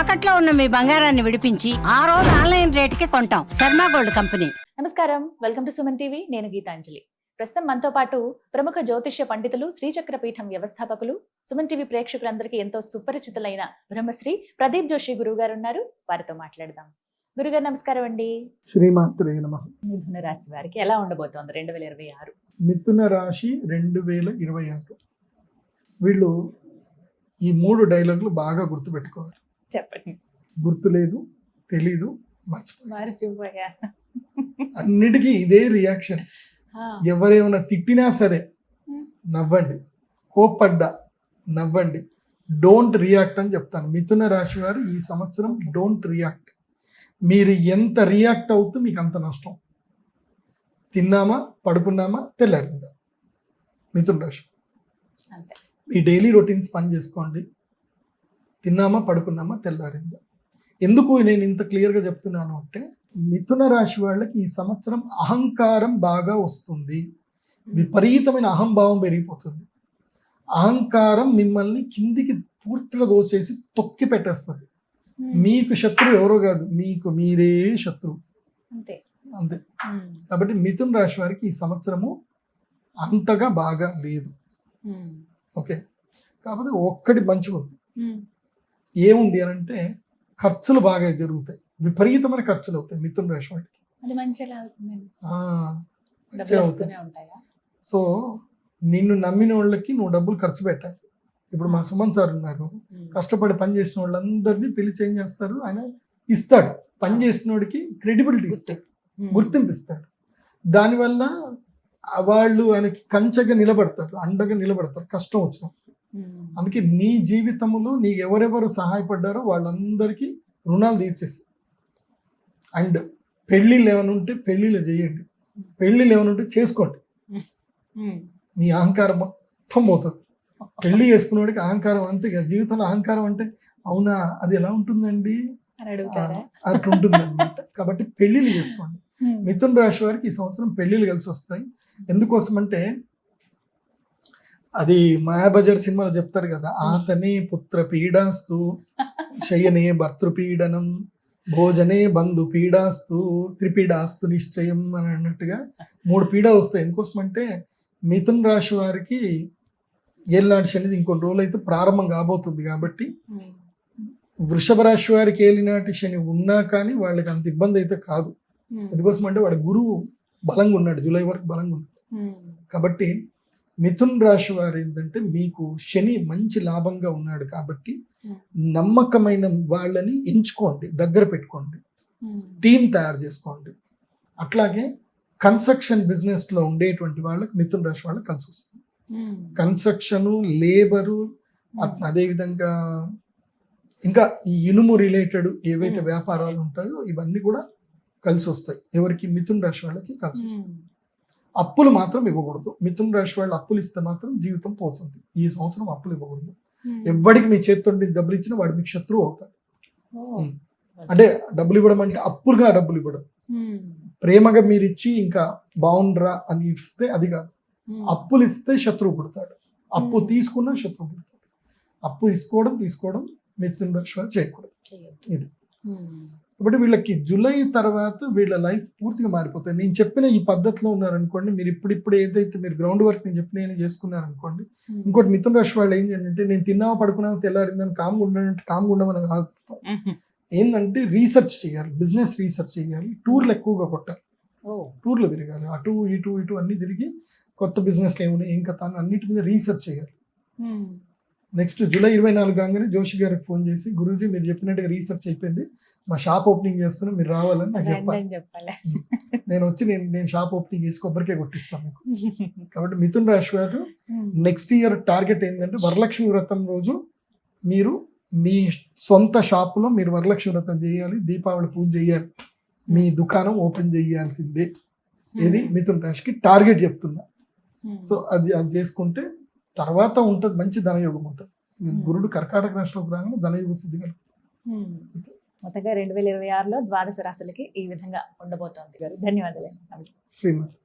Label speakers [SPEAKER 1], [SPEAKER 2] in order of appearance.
[SPEAKER 1] తాకట్లో ఉన్న మీ బంగారాన్ని విడిపించి ఆ రోజు ఆన్లైన్ రేటుకి కొంటాం. Sharma gold company.
[SPEAKER 2] నమస్కారం, వెల్కమ్ టు సుమన్ టీవీ. నేను గీతాంజలి. ప్రస్తుతం మనతో పాటు ప్రముఖ జ్యోతిష్య పండితులు, శ్రీచక్ర పీఠం వ్యవస్థాపకులు, సుమన్ టీవీ ప్రేక్షకులందరికీ ఎంతో సుపరిచితులైన బ్రహ్మశ్రీ ప్రదీప్ జోషి గురువు గారు ఉన్నారు. వారితో మాట్లాడదాం. గురుగారు నమస్కారం అండి.
[SPEAKER 3] శ్రీమాత్రే నమః.
[SPEAKER 2] మిథున రాశి వారికి ఎలా ఉండబోతోంది 2026?
[SPEAKER 3] మిథున రాశి 2026. వీళ్ళు ఈ 3 డైలాగులు బాగా గుర్తుపెట్టుకోవాలి.
[SPEAKER 2] చెప్పండి.
[SPEAKER 3] గుర్తులేదు, తెలీదు,
[SPEAKER 2] మర్చిపోయా.
[SPEAKER 3] అన్నిటికీ ఇదే రియాక్షన్. ఎవరేమైనా తిట్టినా సరే నవ్వండి, కోప్పడ్డా నవ్వండి, డోంట్ రియాక్ట్ అని చెప్తాను. మిథున రాశి వారు ఈ సంవత్సరం డోంట్ రియాక్ట్. మీరు ఎంత రియాక్ట్ అవుతూ మీకు అంత నష్టం. తిన్నామా, పడుకున్నామా, తెల్లారిందా. మిథున రాశి మీ డైలీ రొటీన్స్ పని చేసుకోండి. తిన్నామా, పడుకున్నామా, తెల్లారిందా. ఎందుకు నేను ఇంత క్లియర్గా చెప్తున్నాను అంటే, మిథున రాశి వాళ్ళకి ఈ సంవత్సరం అహంకారం బాగా వస్తుంది. విపరీతమైన అహంభావం పెరిగిపోతుంది. అహంకారం మిమ్మల్ని కిందికి పూర్తిగా దోచేసి తొక్కి పెట్టేస్తుంది. మీకు శత్రువు ఎవరో కాదు, మీకు మీరే శత్రువు. అంతే. కాబట్టి మిథున రాశి వారికి ఈ సంవత్సరము అంతగా బాగా లేదు. ఓకే, కాకపోతే ఒక్కటి మంచిగా ఉంది. ఏముంది అని అంటే, ఖర్చులు బాగా జరుగుతాయి. విపరీతమైన ఖర్చులు అవుతాయి మిథున రాశి వాడికి. సో నిన్ను నమ్మిన వాళ్ళకి నువ్వు డబ్బులు ఖర్చు పెట్టాలి. ఇప్పుడు మా సుమన్ సార్ ఉన్నారు, కష్టపడి పని చేసిన వాళ్ళందరినీ పిలిచి ఏం చేస్తారు, ఆయన ఇస్తాడు. పని చేసిన వాడికి క్రెడిబిలిటీ ఇస్తాడు, గుర్తింపు ఇస్తాడు. దానివల్ల వాళ్ళు ఆయనకి కంచగా నిలబడతారు, అండగా నిలబడతారు కష్టం వచ్చిన. అందుకే నీ జీవితంలో నీకు ఎవరెవరు సహాయపడ్డారో వాళ్ళందరికీ రుణాలు తీర్చేసి. అండ్ పెళ్ళిళ్ళు ఏమైనా ఉంటే పెళ్ళిళ్ళు చేయండి, పెళ్ళిళ్ళు ఏమైనా ఉంటే చేసుకోండి. మీ అహంకారం మొత్తం పోతుంది. పెళ్లి చేసుకునేవాడికి అహంకారం అంతే కదా. జీవితంలో అహంకారం అంటే అవునా, అది ఎలా ఉంటుందండి అట్లా ఉంటుంది అనమాట. కాబట్టి పెళ్లిళ్ళు చేసుకోండి. మిథున రాశి వారికి ఈ సంవత్సరం పెళ్లిళ్ళు కలిసి వస్తాయి. ఎందుకోసం అంటే, అది మాయాబజార్ సినిమాలో చెప్తారు కదా, ఆసనే పుత్ర పీడాస్తు, శయనే భర్తృపీడనం, భోజనే బంధు పీడాస్తు, త్రిపీడాస్తు నిశ్చయం అని అన్నట్టుగా 3 పీడ వస్తాయి. ఎందుకోసం అంటే, మిథున రాశి వారికి ఏలినాటి శని ఇంకొన్ని రోజులు అయితే ప్రారంభం కాబోతుంది. కాబట్టి వృషభ రాశి వారికి ఏలినాటి శని ఉన్నా కానీ వాళ్ళకి అంత ఇబ్బంది అయితే కాదు. ఎందుకోసం అంటే వాడి గురువు బలంగా ఉన్నాడు, జూలై వరకు బలంగా ఉన్నాడు. కాబట్టి మిథున రాశి వారు ఏంటంటే, మీకు శని మంచి లాభంగా ఉన్నాడు కాబట్టి నమ్మకమైన వాళ్ళని ఎంచుకోండి, దగ్గర పెట్టుకోండి, టీం తయారు చేసుకోండి. అట్లాగే కన్స్ట్రక్షన్ బిజినెస్లో ఉండేటువంటి వాళ్ళకి మిథున రాశి వాళ్ళకి కలిసి వస్తుంది. కన్స్ట్రక్షను, లేబరు, అదేవిధంగా ఇంకా ఈ ఇనుము రిలేటెడ్ ఏవైతే వ్యాపారాలు ఉంటాయో ఇవన్నీ కూడా కలిసి వస్తాయి. ఎవరికి? మిథున రాశి వాళ్ళకి కలిసి వస్తాయి. అప్పులు మాత్రం ఇవ్వకూడదు. మిథున రాశి వాళ్ళు అప్పులు ఇస్తే మాత్రం జీవితం పోతుంది. ఈ సంవత్సరం అప్పులు ఇవ్వకూడదు. ఎవరికి మీ చేతితో డబ్బులు ఇచ్చినా వాడు మీకు శత్రువు అవుతాడు. అంటే డబ్బులు ఇవ్వడం అంటే అప్పులుగా డబ్బులు ఇవ్వడం. ప్రేమగా మీరు ఇచ్చి ఇంకా బాగుండ్రా అని ఇస్తే అది కాదు. అప్పులు ఇస్తే శత్రువు పుడతాడు, అప్పు తీసుకున్నా శత్రువు పుడతాడు. అప్పు తీసుకోవడం మిథున రాశి వారు చేయకూడదు. ఇది కాబట్టి వీళ్ళకి జూలై తర్వాత వీళ్ళ లైఫ్ పూర్తిగా మారిపోతుంది. నేను చెప్పిన ఈ పద్ధతిలో ఉన్నారనుకోండి, మీరు ఇప్పుడు ఏదైతే మీరు గ్రౌండ్ వర్క్ నేను చెప్పిన చేసుకున్నారనుకోండి. ఇంకోటి మిథున రాశి వాళ్ళు ఏం చేయాలంటే, నేను తిన్నావా పడుకున్నావా తెల్లారిందని కామ్గా ఉండమని కాదు. ఏంటంటే రీసెర్చ్ చేయాలి, బిజినెస్ రీసెర్చ్ చేయాలి, టూర్లు ఎక్కువగా కొట్టాలి, టూర్లు తిరగాలి, అటు ఇటు అన్ని తిరిగి కొత్త బిజినెస్లు ఏమున్నాయి ఏం కథ అని అన్నిటి మీద రీసెర్చ్ చేయాలి. నెక్స్ట్ జూలై 24 కాగానే జోషి గారికి ఫోన్ చేసి, గురూజీ మీరు చెప్పినట్టుగా రీసెర్చ్ అయిపోయింది, మా షాప్ ఓపెనింగ్ చేస్తున్నా, మీరు రావాలని నాకు చెప్పాలి. నేను వచ్చి నేను షాప్ ఓపెనింగ్ చేసి కొబ్బరికాయ కొట్టిస్తాను మీకు. కాబట్టి మిథున రాశి వారు నెక్స్ట్ ఇయర్ టార్గెట్ ఏంటంటే, వరలక్ష్మి వ్రతం రోజు మీరు మీ సొంత షాపులో మీరు వరలక్ష్మి వ్రతం చేయాలి, దీపావళి పూజ చేయాలి, మీ దుకాణం ఓపెన్ చేయాల్సిందే. ఇది మిథున రాశికి టార్గెట్ చెప్తున్నా. సో అది చేసుకుంటే తర్వాత ఉంటుంది, మంచి ధనయోగం ఉంటుంది. గురుడు కర్కాటక రాశిలోకి రాగానే ధనయోగ సిద్ధి కలుగుతుంది.
[SPEAKER 2] మొత్తంగా 2026లో ద్వాదశ రాశులకి ఈ విధంగా ఉండబోతోంది. ధన్యవాదాలు. నమస్తే.
[SPEAKER 3] శ్రీమతి.